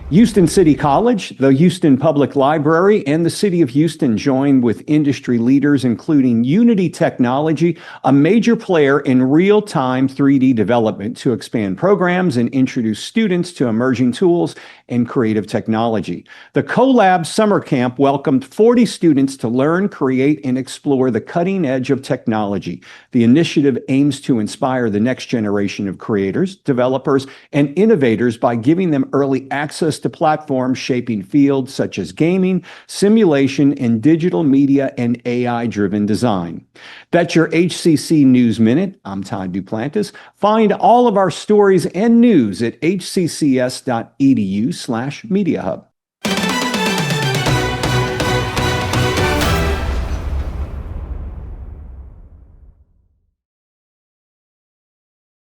Houston City College, the Houston Public Library, and the City of Houston joined with industry leaders, including Unity Technology, a major player in real-time 3D development, to expand programs and introduce students to emerging tools and creative technology. The Collab Summer Camp welcomed 40 students to learn, create, and explore the cutting edge of technology. The initiative aims to inspire the next generation of creators, developers, and innovators by giving them early access to platforms shaping fields such as gaming, simulation, and digital media and AI-driven design. That's your HCC News Minute. I'm Todd Duplantis. Find all of our stories and news at hccs.edu/mediahub.